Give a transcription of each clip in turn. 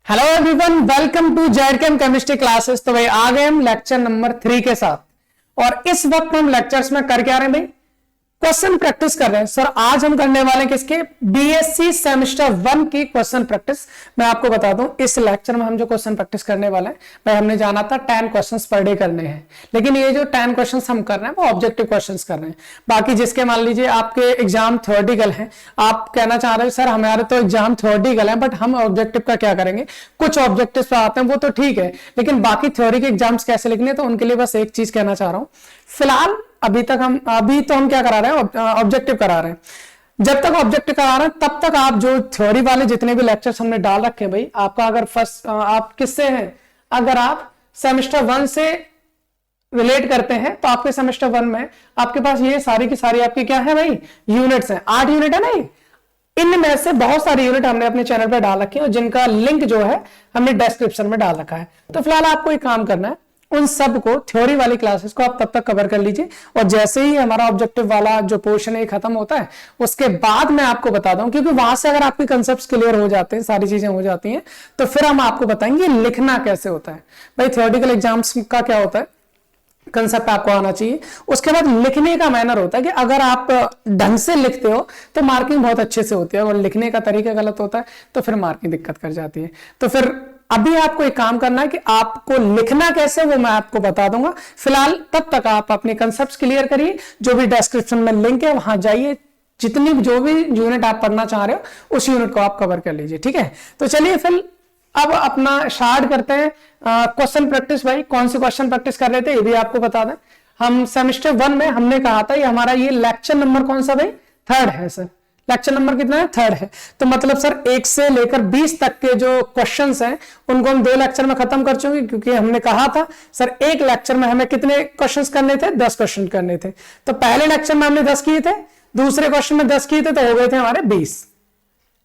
Hello everyone, welcome to Zchem chemistry classes. तो भाई आ गए हम लेक्चर नंबर 3 के साथ और इस वक्त हम लेक्चर्स में कर क्या रहे हैं भाई, क्वेश्चन प्रैक्टिस कर रहे हैं। सर आज हम करने वाले हैं किसके, बीएससी सेमेस्टर 1 की क्वेश्चन प्रैक्टिस। मैं आपको बता दूं इस लेक्चर में हम जो क्वेश्चन प्रैक्टिस करने वाले हैं भाई, हमने जाना था 10 क्वेश्चंस पर डे करने हैं, लेकिन ये जो 10 क्वेश्चंस हम कर रहे हैं वो ऑब्जेक्टिव क्वेश्चंस कर रहे हैं। बाकी जिसके मान लीजिए आपके एग्जाम थ्योरेटिकल हैं, आप कहना चाह रहे हैं सर हमारे तो एग्जाम थ्योरेटिकल है बट हम ऑब्जेक्टिव का क्या करेंगे, कुछ ऑब्जेक्टिव पे आते हैं वो तो ठीक है, लेकिन बाकी थ्योरी के एग्जाम्स कैसे लिखने, तो उनके लिए बस एक चीज कहना चाह रहा हूं। फिलहाल अभी तो हम क्या करा रहे हैं, ऑब्जेक्टिव करा रहे हैं। जब तक ऑब्जेक्टिव करा रहे हैं तब तक आप जो थ्योरी वाले जितने भी लेक्चर्स हमने डाल रखे हैं भाई, आपका अगर फर्स्ट आप किससे हैं, अगर आप सेमेस्टर 1 से रिलेट करते हैं तो आपके सेमेस्टर 1 में आपके पास ये सारी की सारी आपकी क्या है भाई, यूनिट्स हैं। 8 यूनिट है नहीं, इनमें से बहुत सारी यूनिट हमने अपने चैनल पर डाल रखी है और जिनका लिंक जो है हमने डिस्क्रिप्शन में डाल रखा है। तो फिलहाल आपको एक काम करना है, उन सब को थ्योरी वाली क्लासेस को आप तब तक कवर कर लीजिए और जैसे ही हमारा ऑब्जेक्टिव वाला जो पोर्शन है खत्म होता है उसके बाद मैं आपको बता दूं, क्योंकि वहां से अगर आपके कंसेप्ट्स क्लियर हो जाते हैं, सारी चीजें हो जाती हैं, तो फिर हम आपको बताएंगे लिखना कैसे होता है। भाई थ्योरेटिकल एग्जाम्स का क्या होता है, कंसेप्ट आपको आना चाहिए, उसके बाद लिखने का मैनर होता है कि अगर आप ढंग से लिखते हो तो मार्किंग बहुत अच्छे से होती है, और लिखने का तरीका गलत होता है तो फिर मार्किंग दिक्कत कर जाती है। तो फिर अभी आपको एक काम करना है कि आपको लिखना कैसे वो मैं आपको बता दूंगा। फिलहाल तब तक आप अपने कंसेप्ट्स क्लियर करिए, जो भी डिस्क्रिप्शन में लिंक है वहां जाइए, जितनी जो भी यूनिट आप पढ़ना चाह रहे हो उस यूनिट को आप कवर कर लीजिए, ठीक है। तो चलिए फिर अब अपना स्टार्ट करते हैं क्वेश्चन प्रैक्टिस। भाई कौन सी क्वेश्चन प्रैक्टिस कर रहे थे ये भी आपको बता दें। हम सेमेस्टर 1 में हमने कहा था ये हमारा ये लेक्चर नंबर कौन सा भाई, 3rd है सर। लेक्चर नंबर कितना है, 3rd है। तो मतलब सर 1 से लेकर 20 तक के जो क्वेश्चंस हैं उनको हम 2 लेक्चर में खत्म कर चुके, क्योंकि हमने कहा था सर एक लेक्चर में हमें कितने क्वेश्चंस करने थे, 10 क्वेश्चन करने थे। तो पहले लेक्चर में हमने 10 किए थे, दूसरे क्वेश्चन में 10 किए थे, तो हो गए थे हमारे 20।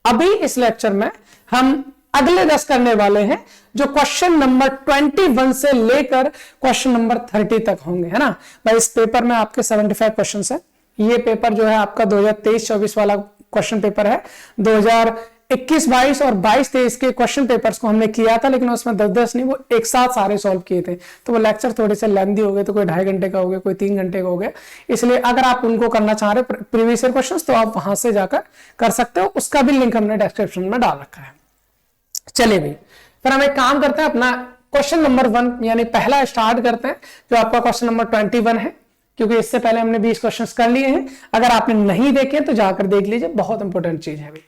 अभी इस लेक्चर में हम अगले 10 करने वाले हैं, जो क्वेश्चन नंबर 21 से लेकर क्वेश्चन नंबर 30 तक होंगे, है ना भाई। इस पेपर में आपके 75 क्वेश्चन है। ये पेपर जो है आपका 2023-24 वाला क्वेश्चन पेपर है। 2021-22 और 22-23 के क्वेश्चन पेपर्स को हमने किया था, लेकिन उसमें 10-10 नहीं, वो एक साथ सारे सॉल्व किए थे। तो वो लेक्चर थोड़े से लेंथी हो गए, तो कोई 2.5 घंटे का हो गया, कोई 3 घंटे का हो गया। इसलिए अगर आप उनको करना चाह रहे प्रीवियस ईयर क्वेश्चन, तो आप वहां से जाकर कर सकते हो, उसका भी लिंक हमने डिस्क्रिप्शन में डाल रखा है। चलिए भाई फिर हम एक काम करते हैं, अपना क्वेश्चन नंबर 1 यानी पहला स्टार्ट करते हैं, जो आपका क्वेश्चन नंबर 21 है, क्योंकि इससे पहले हमने 20 क्वेश्चंस कर लिए हैं। अगर आपने नहीं देखे तो जाकर देख लीजिए, बहुत इंपॉर्टेंट चीज है भाई।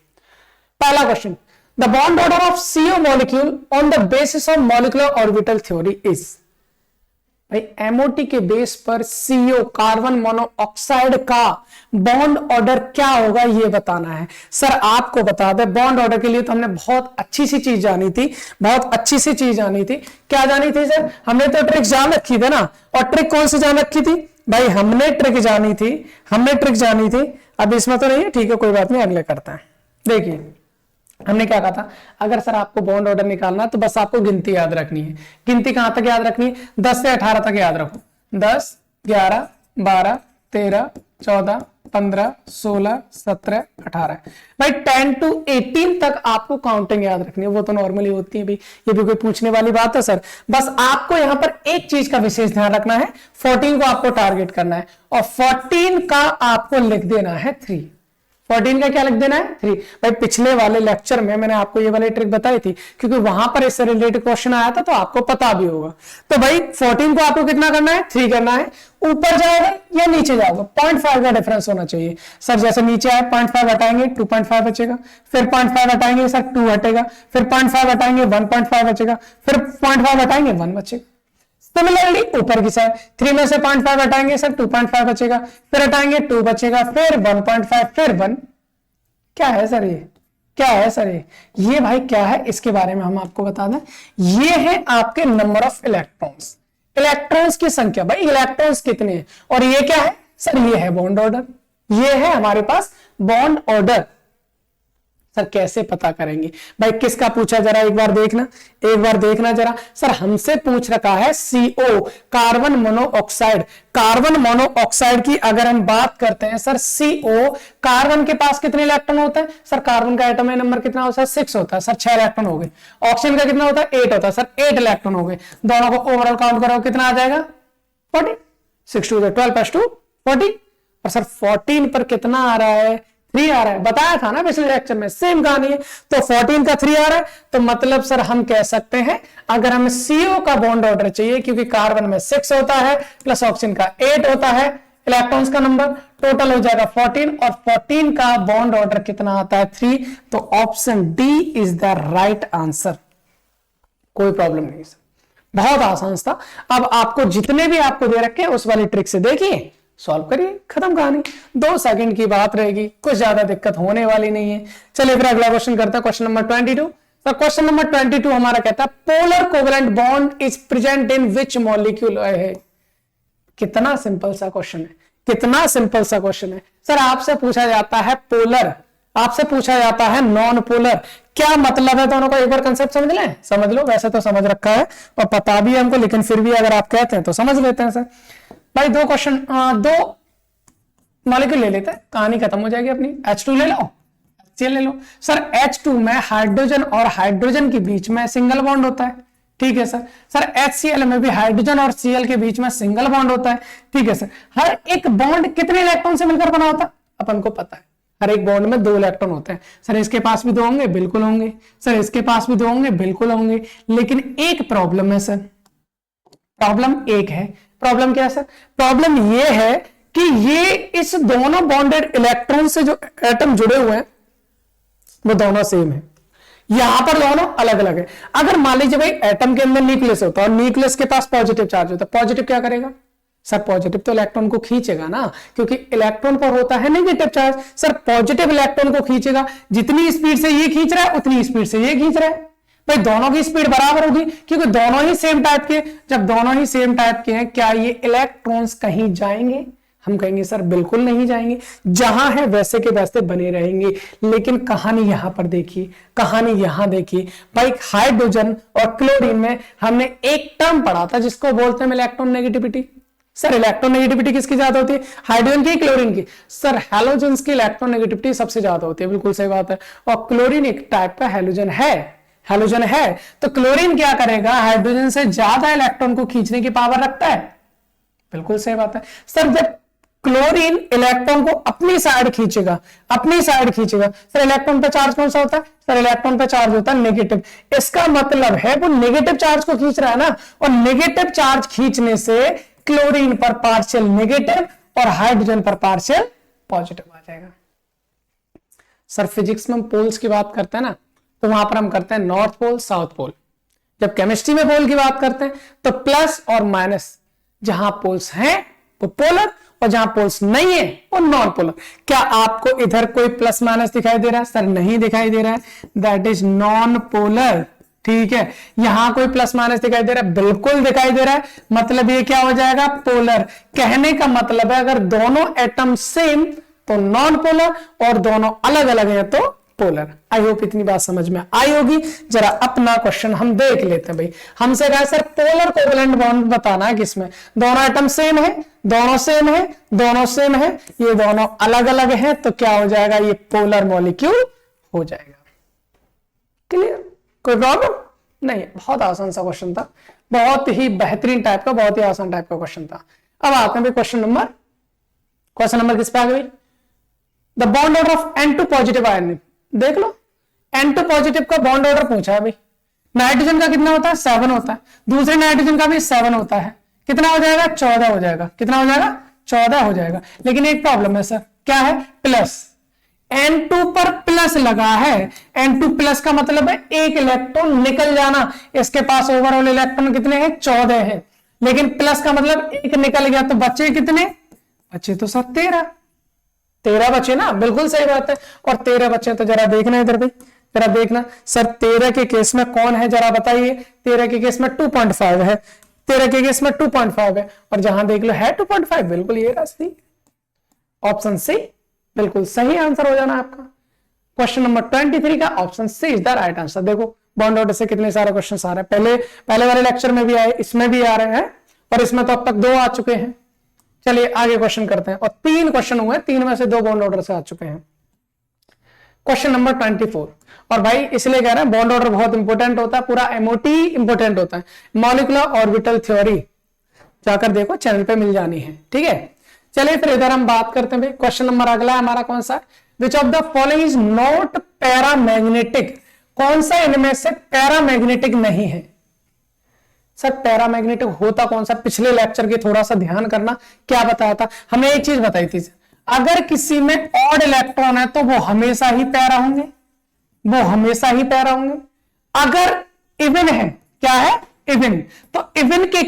पहला question, the bond order of CO molecule on the basis of molecular orbital theory is. भाई MOT के बेस पर CO कार्बन मोनोऑक्साइड का बॉन्ड ऑर्डर क्या होगा ये बताना है। सर आपको बता दें, बॉन्ड ऑर्डर के लिए तो हमने बहुत अच्छी सी चीज जानी थी, बहुत अच्छी सी चीज जानी थी। क्या जानी थी सर, हमने तो ट्रिक जान रखी थी ना। और ट्रिक कौन सी जान रखी थी भाई, हमने ट्रिक जानी थी। अब इसमें तो नहीं है, ठीक है कोई बात नहीं, अगले करते हैं। देखिए हमने क्या कहा था, अगर सर आपको बॉन्ड ऑर्डर निकालना है तो बस आपको गिनती याद रखनी है। गिनती कहां तक याद रखनी है, 10 से 18 तक याद रखो। 10, 11, 12, 13, 14, 15, 16, 17, 18। भाई 10 to 18 तक आपको काउंटिंग याद रखनी है, वो तो नॉर्मली होती है भाई, ये भी कोई पूछने वाली बात है सर। बस आपको यहां पर एक चीज का विशेष ध्यान रखना है, 14 को आपको टारगेट करना है और 14 का आपको लिख देना है 3। 14 का क्या लिख देना है, 3। भाई पिछले वाले लेक्चर में मैंने आपको ये वाली ट्रिक बताई थी, क्योंकि वहां पर इससे रिलेटेड क्वेश्चन आया था, तो आपको पता भी होगा। तो भाई 14 को आपको कितना करना है, 3 करना है। ऊपर जाओगे या नीचे जाओगे, 0.5 का डिफरेंस होना चाहिए। सर जैसे नीचे आए 0.5 हटाएंगे 2.5 बचेगा, फिर 0.5 हटाएंगे सर 2 हटेगा, फिर 0.5 हटाएंगे 1.5 बचेगा, फिर 0.5 हटाएंगे 1 बचेगा। सिमिलरली ऊपर की साइड 3 में से 0.5 हटाएंगे सर 2.5 बचेगा, फिर हटाएंगे 2 बचेगा, फिर 1.5, फिर 1। क्या है सर ये, क्या है सर ये भाई क्या है, इसके बारे में हम आपको बता दें। ये है आपके नंबर ऑफ इलेक्ट्रॉन्स, इलेक्ट्रॉन्स की संख्या। भाई इलेक्ट्रॉन्स कितने हैं, और ये क्या है सर, ये है बॉन्ड ऑर्डर। ये है हमारे पास बॉन्ड ऑर्डर। सर कैसे पता करेंगे भाई, किसका पूछा जरा एक बार देखना जरा। सर हमसे पूछ रखा है CO carbon monoxide. Carbon monoxide की अगर हम बात करते हैं सर, CO कार्बन के पास कितने इलेक्ट्रॉन होते हैं? सर कार्बन का एटॉमिक नंबर कितना होता है? 6 होता है सर, 6 इलेक्ट्रॉन हो गए। ऑक्सीजन का कितना होता है? 8 होता है सर, 8 इलेक्ट्रॉन हो गए। दोनों को ओवरऑल काउंट करो कितना आ जाएगा? 40। 6 2 12 + 2 40। और सर 14 पर कितना आ रहा है? 3 आ रहा है। बताया था ना पिछले लेक्चर में, सेम कहानी है। तो 14 का 3 आ रहा है, तो मतलब सर हम कह सकते हैं अगर हमें CO का बॉन्ड ऑर्डर चाहिए, क्योंकि कार्बन में 6 होता है प्लस ऑक्सीजन का 8 होता है, इलेक्ट्रॉन्स का नंबर टोटल हो जाएगा 14, और 14 का बॉन्ड ऑर्डर कितना आता है? 3। तो option D is the right answer. कोई प्रॉब्लम नहीं सर, बहुत आसान था। अब आपको जितने भी आपको दे रखे हैं उस वाली ट्रिक से देखिए, सॉल्व करिए, खत्म कहानी। 2 सेकंड की बात रहेगी, कुछ ज्यादा दिक्कत होने वाली नहीं है। चलिए फिर अगला क्वेश्चन करते हैं, क्वेश्चन नंबर 22। तो क्वेश्चन नंबर 22 हमारा कहता है polar covalent bond is present in which molecule है। कितना सिंपल सा क्वेश्चन है, कितना सिंपल सा क्वेश्चन है। सर आपसे पूछा जाता है पोलर, आपसे पूछा जाता है नॉन पोलर, क्या मतलब है दोनों को एक बार कंसेप्ट समझ लें? समझ लो, वैसे तो समझ रखा है और पता भी है हमको, लेकिन फिर भी अगर आप कहते हैं तो समझ लेते हैं सर। भाई 2 क्वेश्चन, 2 मॉलिक्यूल ले लेते हैं, कहानी खत्म हो जाएगी अपनी। H2 ले लो, HCl ले लो। सर H2 में हाइड्रोजन और हाइड्रोजन के बीच में सिंगल बॉन्ड होता है, ठीक है सर। सर HCl में भी हाइड्रोजन और Cl के बीच में सिंगल बॉन्ड होता है, ठीक है सर। हर एक बॉन्ड कितने इलेक्ट्रॉन से मिलकर बना होता है? अपन को पता है, हर एक बॉन्ड में 2 इलेक्ट्रॉन होते हैं। सर इसके पास भी 2 होंगे, बिल्कुल होंगे। सर इसके पास भी 2 होंगे, बिल्कुल होंगे। लेकिन एक प्रॉब्लम है सर, प्रॉब्लम एक है। प्रॉब्लम क्या है सर? प्रॉब्लम ये है कि ये इस दोनों बॉन्डेड इलेक्ट्रॉन से जो एटम जुड़े हुए हैं वो दोनों सेम है, यहां पर दोनों अलग अलग है। अगर मान लीजिए भाई एटम के अंदर न्यूक्लियस होता है और न्यूक्लियस के पास पॉजिटिव चार्ज होता है, पॉजिटिव क्या करेगा? सर पॉजिटिव तो इलेक्ट्रॉन को खींचेगा ना, क्योंकि इलेक्ट्रॉन पर होता है negative charge. Sir positive electron को खींचेगा, जितनी स्पीड से ये खींच रहा है उतनी स्पीड से ये खींच रहा है। भाई दोनों की स्पीड बराबर होगी, क्योंकि दोनों ही सेम टाइप के। जब दोनों ही सेम टाइप के हैं, क्या ये इलेक्ट्रॉन्स कहीं जाएंगे? हम कहेंगे सर बिल्कुल नहीं जाएंगे, जहां है वैसे के वैसे बने रहेंगे। लेकिन कहानी यहां पर देखिए, कहानी यहां देखिए। भाई हाइड्रोजन और क्लोरीन में हमने एक टर्म पढ़ा था जिसको बोलते हैं electron negativity. Sir electron negativity किसकी ज्यादा होती है? हाइड्रोजन की, क्लोरीन की? सर हैलोजन की इलेक्ट्रॉन नेगेटिविटी सबसे ज्यादा होती है, बिल्कुल सही बात है। और क्लोरीन एक टाइप का हैलोजन है, हैलोजन है। तो क्लोरीन क्या करेगा? हाइड्रोजन से ज्यादा इलेक्ट्रॉन को खींचने की पावर रखता है, बिल्कुल सही बात है। सर जब क्लोरीन इलेक्ट्रॉन को अपनी साइड खींचेगा, अपनी साइड खींचेगा, सर इलेक्ट्रॉन पे चार्ज कौन सा होता है? सर इलेक्ट्रॉन पे चार्ज होता है नेगेटिव। इसका मतलब है वो नेगेटिव चार्ज को खींच रहा है ना, और नेगेटिव चार्ज खींचने से क्लोरीन पर पार्शियल नेगेटिव और हाइड्रोजन पर पार्शियल पॉजिटिव आ जाएगा। सर फिजिक्स में हम पोल्स की बात करते हैं ना, तो वहां पर हम करते हैं नॉर्थ पोल साउथ पोल। जब केमिस्ट्री में पोल की बात करते हैं तो प्लस और माइनस, जहां पोल्स हैं वो पोलर और जहां पोल्स नहीं है वो नॉन पोलर। क्या आपको इधर कोई प्लस माइनस दिखाई दे रहा है? सर नहीं दिखाई दे रहा है, दैट इज नॉन पोलर, ठीक है। यहां कोई प्लस माइनस दिखाई दे रहा है? बिल्कुल दिखाई दे रहा है, मतलब ये क्या हो जाएगा? पोलर। कहने का मतलब है अगर दोनों एटम सेम तो नॉन पोलर और दोनों अलग अलग है तो पोलर। आई होप इतनी बात समझ में आई होगी। जरा अपना क्वेश्चन हम देख लेते हैं। भाई हमसे कहा सर पोलर कोवेलेंट बॉन्ड बताना है किसमें दोनों एटम सेम है, दोनों सेम है, दोनों सेम है, ये दोनों अलग अलग है, तो क्या हो जाएगा? ये पोलर मॉलिक्यूल हो जाएगा। क्लियर? कोई प्रॉब्लम नहीं। बहुत आसान सा क्वेश्चन था, बहुत ही बेहतरीन टाइप का, बहुत ही आसान टाइप का क्वेश्चन था। अब आते हैं क्वेश्चन नंबर किस पे आ गई? The bond order of N2 positive ion. देख लो N2 पॉजिटिव का बॉन्ड ऑर्डर पूछा है। भाई नाइट्रोजन का कितना होता है? 7 होता है, दूसरे नाइट्रोजन का भी 7 होता है। कितना हो जाएगा? 14 हो जाएगा। कितना हो जाएगा? 14 हो जाएगा। लेकिन एक प्रॉब्लम है सर, क्या है? प्लस। N2 पर प्लस लगा है, N2 प्लस का मतलब है एक इलेक्ट्रॉन निकल जाना। इसके पास ओवरऑल इलेक्ट्रॉन कितने हैं? 14 है, लेकिन प्लस का मतलब एक निकल गया, तो बचे कितने? बचे तो सर 13 बचे ना, बिल्कुल सही बात है। और 13 बचे तो जरा देखना इधर भी, जरा देखना सर 13 के केस में कौन है जरा बताइए। 13 के केस में 2.5 है, 13 के केस में 2.5 है, और जहां देख लो है 2.5, बिल्कुल ये रास्ती ऑप्शन सी बिल्कुल सही आंसर हो जाना आपका। क्वेश्चन नंबर 23 का option C is the right answer. देखो बॉन्ड ऑर्डर से कितने सारे क्वेश्चन आ रहे हैं, पहले वाले लेक्चर में भी आए, इसमें भी आ रहे हैं, और इसमें तो अब तक 2 आ चुके हैं। चलिए आगे क्वेश्चन करते हैं, और 3 क्वेश्चन हुए, 3 में से 2 बॉन्ड ऑर्डर से आ चुके हैं। क्वेश्चन नंबर 24, और भाई इसलिए कह रहे हैं बॉन्ड ऑर्डर बहुत इंपॉर्टेंट होता है, पूरा एमओटी इंपॉर्टेंट होता है। मॉलिक्यूलर ऑर्बिटल थ्योरी जाकर देखो, चैनल पे मिल जानी है, ठीक है। चलिए फिर इधर हम बात करते हैं भाई। क्वेश्चन नंबर अगला हमारा कौन सा है, विच of the following is not paramagnetic, कौन सा इनमें से पैरामैग्नेटिक नहीं है। सर पैरामैग्नेटिक होता कौन सा, पिछले लेक्चर के थोड़ा सा ध्यान करना, क्या बताया था हमने, एक चीज बताई थी, अगर किसी में ऑड इलेक्ट्रॉन है तो वो हमेशा ही पैरा होंगे, वो हमेशा ही पैरा होंगे। अगर इवन है, क्या है इवन, तो इवन के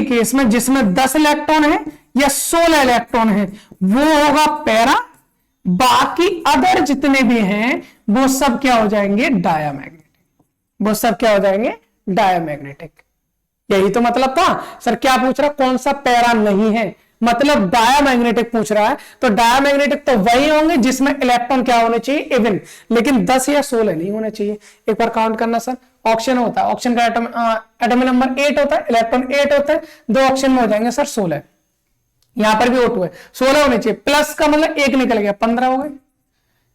केस में जिसमें 10 इलेक्ट्रॉन है या 16 इलेक्ट्रॉन है वो होगा पैरा, बाकी अदर जितने भी हैं वो सब क्या हो जाएंगे डायामैग्नेटिक, वो सब क्या हो जाएंगे डायामैग्नेटिक। यही तो मतलब था। सर क्या पूछ रहा, कौन सा पैरा नहीं है, मतलब डायामैग्नेटिक पूछ रहा है, तो डायामैग्नेटिक तो वही होंगे जिसमें इलेक्ट्रॉन क्या होने चाहिए इवन, लेकिन 10 या 16 नहीं होने चाहिए। एक बार काउंट करना सर, ऑक्सीजन होता है, ऑक्सीजन का एटॉमिक नंबर 8 होता है, इलेक्ट्रॉन 8 होते हैं, 2 ऑक्सीजन में हो जाएंगे सर 16। यहां पर भी O2 है, 16 होने चाहिए, प्लस का मतलब 1 निकल गया 15 हो गए,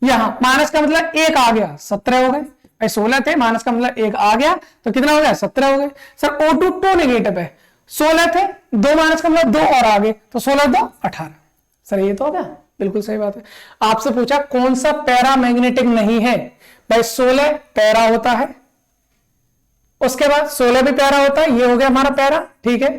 यहां माइनस का मतलब 1 आ गया 17 हो गए। 16 थे, माइनस का मतलब 1 आ गया तो कितना हो गया 17 हो गए। सर O2 तो नेगेटिव है, 16 थे, 2 माइनस का मतलब 2 और आगे, तो 16 2 18। सर ये तो हो गया, बिल्कुल सही बात है। आपसे पूछा कौन सा पैरामैग्नेटिक नहीं है, भाई 16 पैरा होता है, उसके बाद 16 भी पैरा होता है, ये हो गया हमारा पैरा, ठीक है।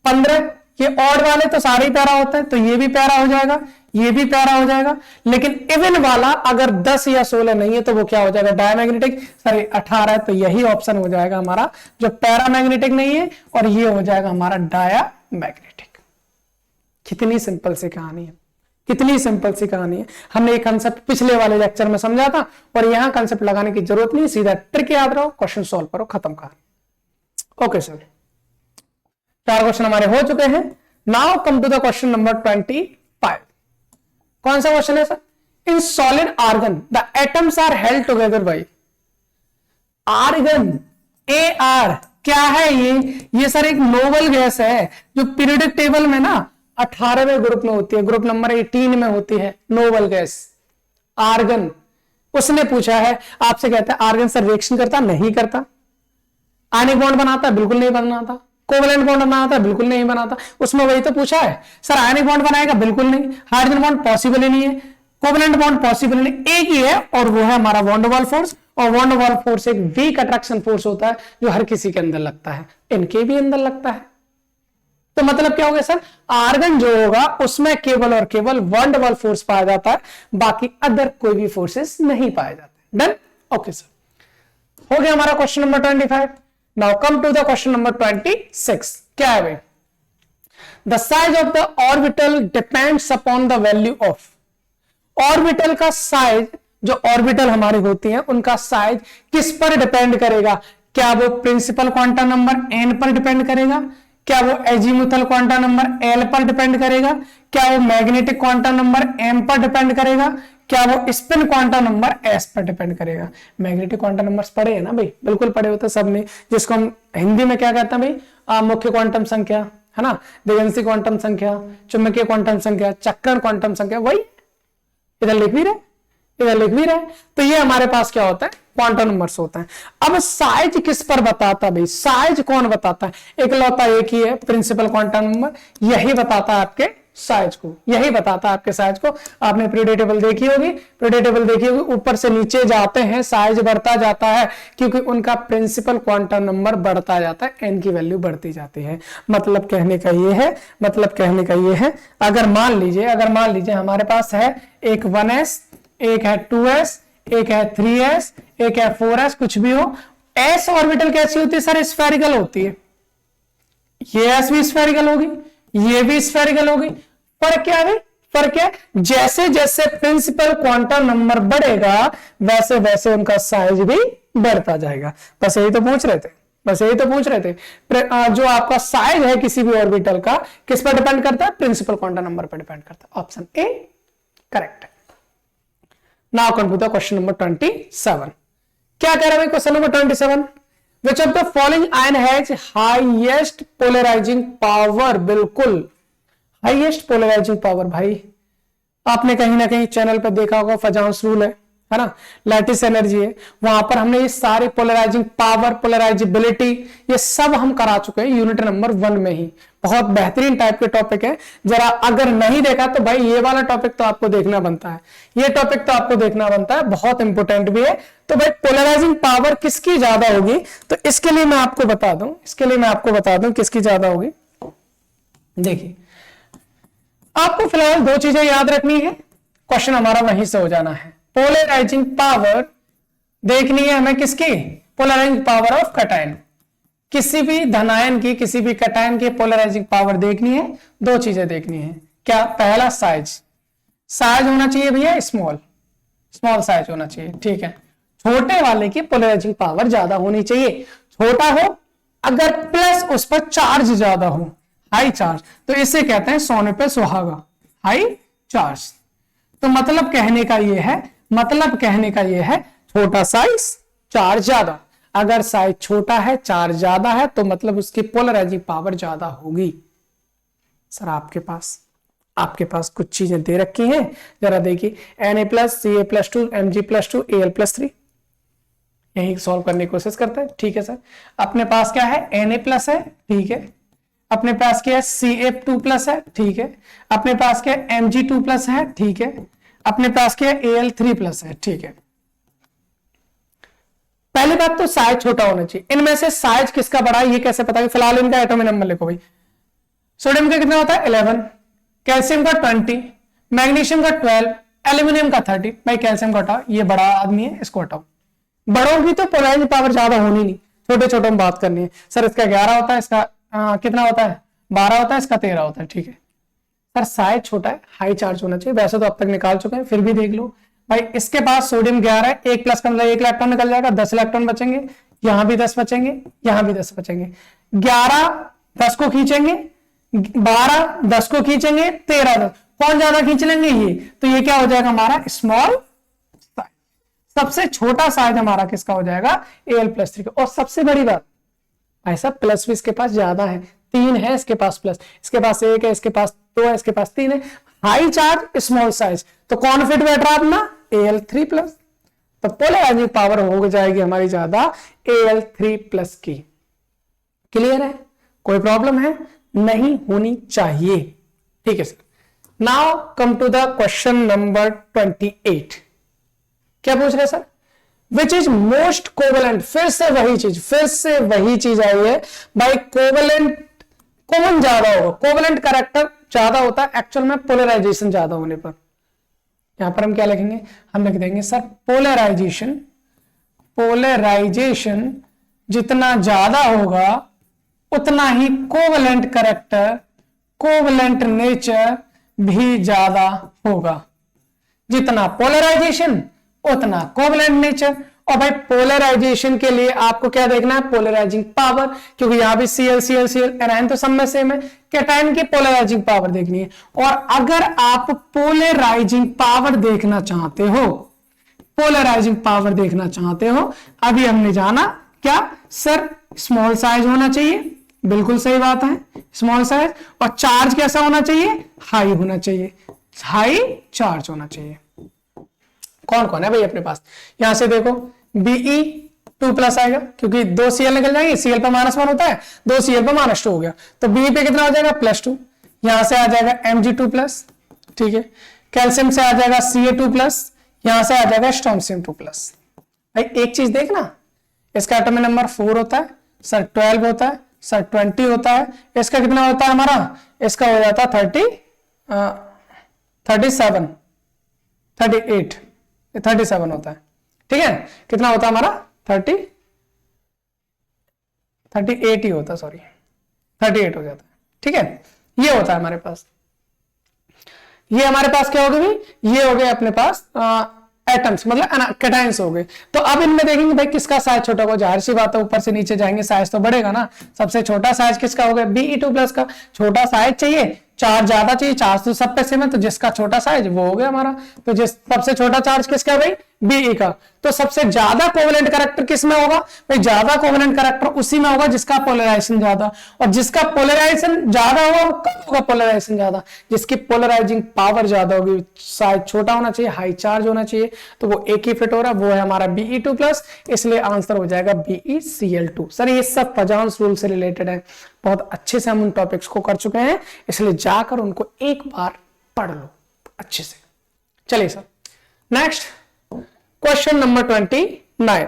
15 ये ऑड वाले तो सारे ही पैरा होते हैं, तो ये भी पैरा हो जाएगा, ये भी पैरा हो जाएगा, लेकिन इवन वाला अगर 10 या 16 नहीं है तो वो क्या हो जाएगा डायमैग्नेटिक। सर 18 है, तो यही ऑप्शन हो जाएगा हमारा जो पैरामैग्नेटिक नहीं है, और ये हो जाएगा हमारा डायामैग्नेटिक। कितनी सिंपल सी कहानी है, कितनी सिंपल सी कहानी है। हमने एक कंसेप्ट पिछले वाले लेक्चर में समझा था, और यहां कंसेप्ट लगाने की जरूरत नहीं, सीधा ट्रिक याद रहो, क्वेश्चन सॉल्व करो, खत्म कहानी। ओके सर, 4 क्वेश्चन हमारे हो चुके हैं। Now come to the question number 25। कौन सा क्वेश्चन है sir, in solid argon the atoms are held together by argon, AR क्या है ये सर एक नोबल गैस है जो पीरियोडिक टेबल में ना 18वें ग्रुप में होती है, ग्रुप नंबर 18 में होती है नोबल गैस आर्गन। उसने पूछा है आपसे, कहता है आर्गन सर रिएक्शन करता नहीं करता, आयनिक बॉन्ड बनाता बिल्कुल नहीं बनाता, कोवलेंट बॉन्ड बनाता बिल्कुल नहीं बनाता। उसमें वही तो पूछा है, सर आयनिक बॉन्ड बनाएगा बिल्कुल नहीं, हाइड्रोजन बॉन्ड पॉसिबल ही नहीं है, कोवलेंट बॉन्ड पॉसिबल नहीं, एक ही है और वो है हमारा वॉन डर वाल फोर्स। और वॉन डर वाल फोर्स एक वीक अट्रैक्शन फोर्स होता है जो हर किसी के अंदर लगता है, इनके भी अंदर लगता है। तो मतलब क्या होगा सर, आर्गन जो होगा उसमें केवल और केवल वॉन डर वाल फोर्स पाया जाता है, बाकी अदर कोई भी फोर्सेस नहीं पाए जाते। डन, ओके सर, हो गया हमारा question number 25। Now come to the question number 26। क्या है भाई, the size of the orbital depends upon the value of, orbital का साइज, जो ऑर्बिटल हमारी होती है उनका साइज किस पर डिपेंड करेगा, क्या वो प्रिंसिपल क्वांटम नंबर n पर डिपेंड करेगा, क्या वो एजीमुथल क्वांटम नंबर l पर डिपेंड करेगा, क्या वो मैग्नेटिक क्वांटम नंबर m पर डिपेंड करेगा, क्या वो स्पिन क्वांटम नंबर s पर डिपेंड करेगा। मैग्नेटिक क्वांटम नंबर्स पढ़े हैं ना भाई, बिल्कुल पढ़े होते सबने, जिसको हम हिंदी में क्या कहते हैं भाई, मुख्य क्वांटम संख्या है ना, दिगंशी क्वांटम संख्या, चुंबकीय क्वांटम संख्या, चक्रण क्वांटम संख्या, वही इधर लिख भी रहे, इधर लिख भी रहे। तो ये हमारे पास क्या होता है, क्वांटम नंबर्स होता है। अब साइज किस पर बताता है भाई, साइज कौन बताता है, इकलौता एक ही है प्रिंसिपल क्वांटम नंबर, यही बताता है आपके साइज को, यही बताता है आपके साइज को। आपने पीरियोडिक टेबल देखी होगी, पीरियोडिक टेबल देखी होगी, ऊपर से नीचे जाते हैं साइज बढ़ता जाता है, क्योंकि उनका प्रिंसिपल क्वांटम नंबर बढ़ता जाता है, एन की वैल्यू बढ़ती जाती है। मतलब कहने का ये है, मतलब कहने का ये है, अगर मान लीजिए हमारे पास है एक 1s, एक है 2s, एक है 3s, एक है 4s, कुछ भी हो, s ऑर्बिटल कैसी होती है सर, स्फेरिकल होती है, ये s भी स्फेरिकल होगी, ये भी स्फेरिकल होगी। फर्क क्या है, फर्क क्या है, जैसे जैसे प्रिंसिपल क्वांटम नंबर बढ़ेगा वैसे वैसे उनका साइज भी बढ़ता जाएगा। बस यही तो पूछ रहे थे, बस यही तो पूछ रहे थे। जो आपका साइज है किसी भी ऑर्बिटल का किस पर डिपेंड करता है, प्रिंसिपल क्वांटम नंबर पर डिपेंड करता है। ऑप्शन ए करेक्ट है। Now come to the question number 27। क्या कह रहा है भाई question number 27? Which of the following ion has highest polarising power? बिल्कुल हाईएस्ट पोलराइजिंग पावर। भाई आपने कहीं ना कहीं चैनल पर देखा होगा, फजांस रूल है ना, लैटिस एनर्जी है, वहां पर हमने ये सारे पोलराइजिंग पावर, पोलराइजिबिलिटी, ये सब हम करा चुके हैं यूनिट नंबर 1 में ही। बहुत बेहतरीन टाइप के टॉपिक है। जरा अगर नहीं देखा तो भाई ये वाला टॉपिक तो आपको देखना बनता है, ये टॉपिक तो आपको देखना बनता है, बहुत इंपोर्टेंट भी है। तो भाई पोलराइजिंग पावर किसकी ज्यादा होगी, तो इसके लिए मैं आपको बता दूं किसकी ज्यादा होगी। देखिए आपको फिलहाल दो चीजें याद रखनी है, क्वेश्चन हमारा वहीं से हो जाना है। पोलराइजिंग पावर देखनी है हमें किसकी? Polarising power of cation. किसी भी धनायन की, किसी भी कैटायन की पोलराइजिंग पावर देखनी है, दो चीजें देखनी है। क्या? पहला साइज होना चाहिए भैया, स्मॉल साइज होना चाहिए, ठीक है। छोटे वाले की पोलराइजिंग पावर ज्यादा होनी चाहिए, छोटा हो अगर प्लस उस पर चार्ज ज्यादा हो, हाई चार्ज, तो इसे कहते हैं सोने पे सुहागा, हाई चार्ज। तो मतलब कहने का ये है छोटा साइज पावर ज्यादा। अगर साइज छोटा है चार्ज ज्यादा है तो मतलब उसकी पोलराइजिंग पावर ज्यादा होगी। सर आपके पास कुछ चीजें दे रखी हैं, जरा देखिए Na+, Ca+2, Mg+2, Al+3, यही सॉल्व करने की कोशिश करते हैं। ठीक है सर, अपने पास क्या है? Na+ है, ठीक है। अपने पास क्या है? Ca2+ है, ठीक है। अपने पास क्या है? Mg2+ है, ठीक है। अपने पास क्या है? Al3+ है, ठीक है। पहली बात तो साइज छोटा होना चाहिए। इनमें से साइज किसका बड़ा है ये कैसे पता? फिलहाल इनका एटॉमिक नंबर लिखो भाई। सोडियम का कितना होता है? 11, कैल्शियम का 20, मैग्नीशियम का 12, एल्यूमिनियम का 30। भाई कैल्शियम का हटाओ, ये बड़ा आदमी है, इसको हटाओ। बड़ों की तो पोलराइजिंग पावर ज्यादा होनी नहीं, छोटे छोटे में बात करनी है। सर इसका 11 होता है, इसका कितना होता है? 12 होता है, इसका 13 होता है, ठीक है। सर साइज छोटा है, हाई चार्ज होना चाहिए। वैसे तो अब तक निकाल चुके हैं, फिर भी देख लो भाई। इसके पास सोडियम 11 है, 1+ का मतलब 1 इलेक्ट्रॉन निकल जाएगा, 10 इलेक्ट्रॉन बचेंगे, यहां भी 10 बचेंगे, यहां भी 10 बचेंगे। 11 10 को खींचेंगे, 12 10 को खींचेंगे, 13 10, कौन ज्यादा खींच लेंगे? ये। तो ये क्या हो जाएगा हमारा? Small size. सबसे छोटा साइज हमारा किसका हो जाएगा? Al+3 का। और सबसे बड़ी बात, ऐसा प्लस भी इसके पास ज्यादा है, 3 है इसके पास प्लस, इसके पास 1 है, इसके पास 2 है, इसके पास 3 है। हाई चार्ज स्मॉल साइज, तो कौन फिट बैठ रहा अपना? Al3+। तो पोलराइजिंग पावर हो जाएगी हमारी ज्यादा Al3+ की। क्लियर है? कोई प्रॉब्लम है? नहीं होनी चाहिए, ठीक है sir. Now come to the question number 28। क्या पूछ रहे sir? Which is most covalent? फिर से वही चीज आई है भाई। कोवेलेंट कौन ज्यादा होगा? कोवेलेंट कैरेक्टर ज्यादा होता है एक्चुअल में पोलराइजेशन ज्यादा होने पर। यहां पर हम क्या लिखेंगे? हम लिख देंगे सर पोलराइजेशन जितना ज्यादा होगा उतना ही कोवेलेंट कैरेक्टर, कोवेलेंट नेचर भी ज्यादा होगा। जितना पोलराइजेशन उतना कोवेलेंट नेचर। और भाई पोलराइजेशन के लिए आपको क्या देखना है? पोलराइजिंग पावर, क्योंकि यहां भी Cl एनायन तो सब में सेम है। कैटायन की पोलराइजिंग पावर देखनी है। और अगर आप पोलराइजिंग पावर देखना चाहते हो, अभी हमने जाना क्या सर? स्मॉल साइज होना चाहिए, बिल्कुल सही बात है, स्मॉल साइज। और चार्ज कैसा होना चाहिए? हाई होना चाहिए, हाई चार्ज होना चाहिए। कौन कौन है भाई अपने पास? यहां से देखो Be2+ आएगा, क्योंकि 2 Cl निकल जाएंगे, Cl पर -1 होता है, 2 Cl पर -2 हो गया, तो Be पे कितना हो जाएगा? +2। यहां से आ जाएगा Mg2+, ठीक है। कैल्शियम से आ जाएगा Ca2+, यहां से आ जाएगा स्ट्रोंशियम 2+। भाई एक चीज देखना, इसका एटॉमिक नंबर 4 होता है, सर 12 होता है, सर 20 होता है। इसका कितना होता है हमारा? इसका हो जाता है 37 होता है, ठीक है। कितना होता है हमारा? 38 ही होता है, सॉरी 38 हो जाता है, ठीक है। ये होता है हमारे पास। ये हमारे पास क्या हो गए भाई? ये हो गए अपने पास एटम्स, मतलब कैटायंस हो गए। तो अब इनमें देखेंगे भाई किसका साइज छोटा होगा। जाहिर सी बात है ऊपर से नीचे जाएंगे साइज तो बढ़ेगा ना। सबसे छोटा साइज किसका हो गया? Be2+ का। छोटा साइज चाहिए चार्ज ज्यादा चाहिए, चार्ज तो सब पे सेम है, तो जिसका छोटा साइज वो हो गया हमारा। तो जिस सबसे छोटा चार्ज किसका है भाई, Be का। तो सबसे ज्यादा कोवेलेंट कैरेक्टर किस में होगा भाई, ज्यादा कोवेलेंट कैरेक्टर उसी में होगा जिसका पोलराइजेशन ज्यादा, और जिसका पोलराइजेशन ज्यादा होगा वो कब होगा पोलराइजेशन ज्यादा, जिसकी पोलराइजिंग पावर ज्यादा होगी, साइज छोटा होना चाहिए, हाई चार्ज होना चाहिए, तो वो एक ही फिट हो रहा है, वो है हमारा Be2+, इसलिए आंसर हो जाएगा BeCl2। सर ये सब पजांस रूल से रिलेटेड है, बहुत अच्छे से हम उन टॉपिक्स को कर चुके हैं, इसलिए जाकर उनको एक बार पढ़ लो अच्छे से। चलिए सर नेक्स्ट क्वेश्चन नंबर 29,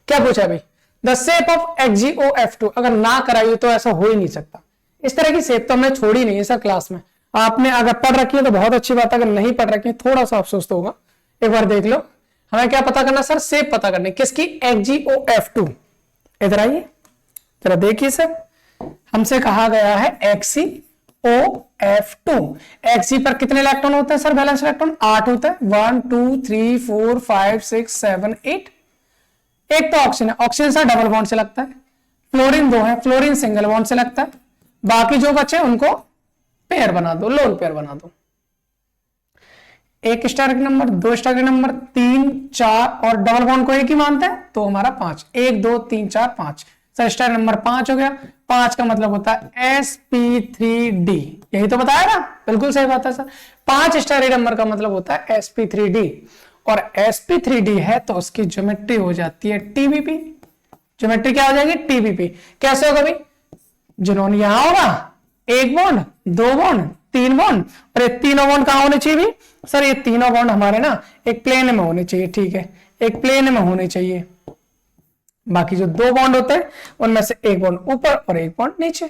क्या पूछा भाई, द शेप ऑफ XgOF2, अगर ना कराइए तो ऐसा हो ही नहीं सकता। इस तरह की शेप तो हमने छोड़ी नहीं है सर क्लास में, आपने अगर पढ़ रखी है तो बहुत अच्छी बात है, अगर नहीं पढ़ रखी है थोड़ा सा अफसोस तो होगा। एक बार देख लो, हमें क्या पता करना सर, शेप पता करनी किसकी, XgOF2। इधर आइए जरा देखिए सर, हमसे कहा गया है XgOF2, Xg पर कितने इलेक्ट्रॉन होते हैं सर, बैलेंस इलेक्ट्रॉन 8 होते हैं, 1 2 3 4 5 6 7 8। एक तो ऑक्सीजन है, ऑक्सीजन सर डबल बॉन्ड से लगता है, फ्लोरीन 2 है, फ्लोरीन सिंगल बॉन्ड से लगता है, बाकी जो बचे उनको पेयर बना दो, लोन पेयर बना दो। एक स्टारिक नंबर, दो स्टारिक नंबर, 3 4 और डबल बॉन्ड को एक ही मानते हैं तो हमारा 5, 1 2 3 4 5। सर स्टार नंबर 5 हो गया, 5 का मतलब होता है sp3d, यही तो बताया ना, बिल्कुल सही बात है सर। 5 स्टार नंबर का मतलब होता है sp3d, और sp3d है तो उसकी ज्योमेट्री हो जाती है tbp। ज्योमेट्री क्या हो जाएगी, tbp। कैसे होगा भाई, जिन्होंने यहां होगा 1 बॉन्ड, 2 बॉन्ड, 3 बॉन्ड, और ये तीनों बॉन्ड कहां होने चाहिए भी सर, ये तीनों बॉन्ड हमारे ना एक प्लेन में होने चाहिए, ठीक है, एक प्लेन में होने चाहिए। बाकी जो 2 बॉन्ड होते हैं उनमें से एक बॉन्ड ऊपर और एक बॉन्ड नीचे,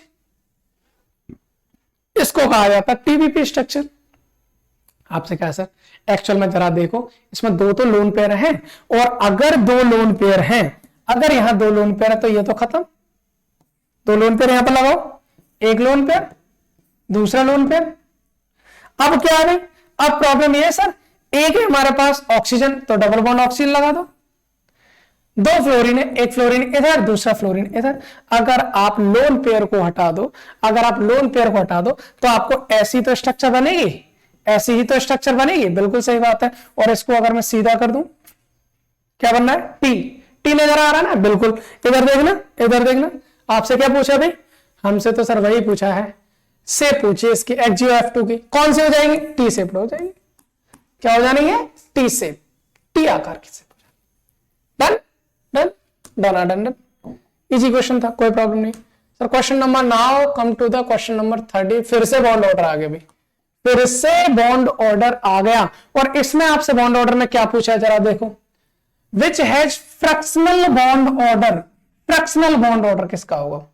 इसको कहा जाता है टीबीपी स्ट्रक्चर। आपसे क्या है सर, एक्चुअल में जरा देखो, इसमें 2 तो लोन पेयर हैं, और अगर 2 लोन पेयर हैं, अगर यहां 2 लोन पेयर है तो ये तो खत्म, 2 लोन पेयर यहां पर लगाओ, एक लोन पेयर, दूसरा लोन पेयर। अब क्या है, अब प्रॉब्लम ये है सर, एक है हमारे पास ऑक्सीजन, तो डबल बॉन्ड ऑक्सीजन लगा दो, 2 फ्लोरीन है, एक फ्लोरीन इधर, दूसरा फ्लोरीन इधर। अगर आप लोन पेयर को हटा दो, अगर आप लोन पेयर को हटा दो तो आपको ऐसी तो स्ट्रक्चर बनेगी, ऐसी ही तो स्ट्रक्चर बनेगी, बिल्कुल सही बात है। और इसको अगर मैं सीधा कर दूं, क्या बनना है, टी नजर आ रहा है ना, बिल्कुल। इधर देखना, इधर देखना, आपसे क्या पूछा भाई, हमसे तो सर वही पूछा है, से पूछिए इसकी XgOF2 की, कौन सी हो जाएगी, टी शेप हो जाएगी। क्या हो जानी है, टी शेप, टी आकार की shape. Done done done done done, easy question था, कोई प्रॉब्लम नहीं sir. Question number, now come to the question number 30। फिर से बॉन्ड ऑर्डर आ गया भाई, फिर से बॉन्ड ऑर्डर आ गया, और इसमें आपसे बॉन्ड ऑर्डर में क्या पूछा है जरा देखो, which has fractional bond order. Fractional bond order किसका होगा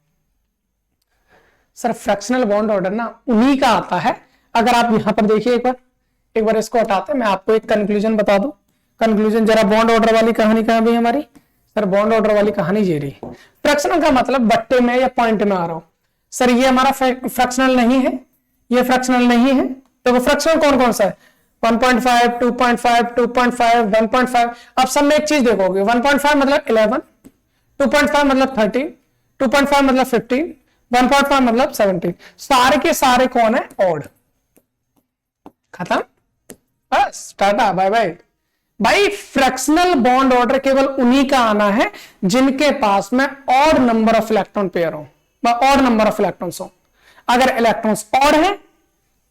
सर, फ्रैक्शनल बॉन्ड ऑर्डर ना उन्हीं का आता है। अगर आप यहां पर देखिए एक बार इसको हटाते हैं, मैं आपको एक कंक्लूजन बता दूं। कंक्लूजन जरा, बॉन्ड ऑर्डर वाली कहानी कहां भी हमारी सर, बॉन्ड ऑर्डर वाली कहानी ये रही। फ्रैक्शनल का मतलब बट्टे में या पॉइंट में आ रहा हूं सर, ये हमारा फ्रैक्शनल नहीं है, ये फ्रैक्शनल नहीं है, तो वो फ्रैक्शनल कौन कौन सा है, 1.5 2.5 2.5 1.5। अब सब में एक चीज देखोगे, 1.5 मतलब 11, 2.5 मतलब 13, 2.5 मतलब 15, 1.5 मतलब 17। सारे के सारे कौन है, ऑड। खत्म, बस टाटा बाय बाय। भाई फ्रैक्शनल बॉन्ड ऑर्डर केवल उन्हीं का आना है जिनके पास में odd number of electron pair हो, ऑड नंबर ऑफ इलेक्ट्रॉन्स हो। अगर इलेक्ट्रॉन्स ऑड है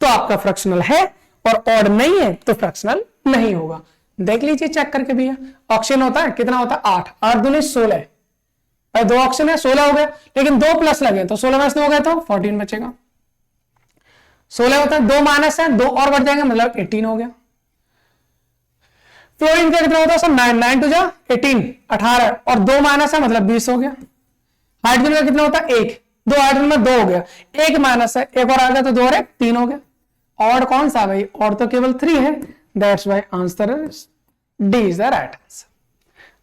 तो आपका फ्रैक्शनल है, और ऑड नहीं है तो फ्रैक्शनल नहीं होगा। देख लीजिए चेक करके भैया, ऑक्सीजन होता है कितना होता है, 8, 8 दूनी 16, 2 ऑक्सीजन है 16 हो गया, लेकिन 2 प्लस लगे तो 16 में से 2 हो गया तो 14 बचेगा। 16 होता है, 2 माइनस है, 2 और बढ़ जाएंगे मतलब 18 हो गया। फ्लोरीन का कितना होता है सर, 9, 9 टू जा 18, 18, और 2 माइनस है मतलब 20 हो गया। हाइड्रोजन का कितना होता है, 1, 2 हाइड्रोजन में 2 हो गया, 1 माइनस है, 1 और आ गया तो 2 और 1 3 हो गया। और कौन सा भाई, और तो केवल 3 है, that's why answer D is the right answer.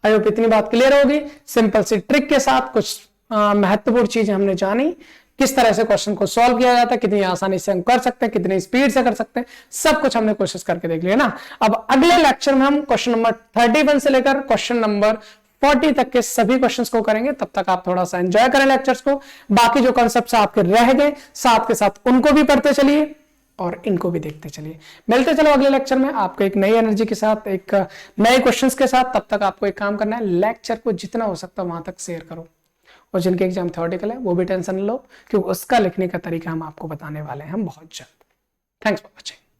I hope इतनी बात क्लियर होगी। सिंपल सी ट्रिक के साथ कुछ महत्वपूर्ण चीजें हमने जानी, किस तरह से क्वेश्चन को सॉल्व किया जाता है, कितनी आसानी से हम कर सकते हैं, कितनी स्पीड से कर सकते हैं, सब कुछ हमने कोशिश करके देख लिया ना। अब अगले लेक्चर में हम क्वेश्चन नंबर 31 से लेकर क्वेश्चन नंबर 40 तक के सभी क्वेश्चंस को करेंगे। तब तक आप थोड़ा सा एंजॉय करें लेक्चर्स को, बाकी जो कॉन्सेप्ट्स आपके रह गए साथ के साथ उनको भी पढ़ते चलिए और इनको भी देखते चलिए। मिलते चलो अगले लेक्चर में आपको एक नई एनर्जी के साथ, एक नए क्वेश्चंस के साथ। तब तक आपको एक काम करना है, लेक्चर को जितना हो सकता है वहां तक शेयर करो, और जिनके एग्जाम थ्योरेटिकल है वो भी टेंशन लो, क्योंकि उसका लिखने का तरीका हम आपको बताने वाले हैं हम बहुत जल्द। Thanks for watching.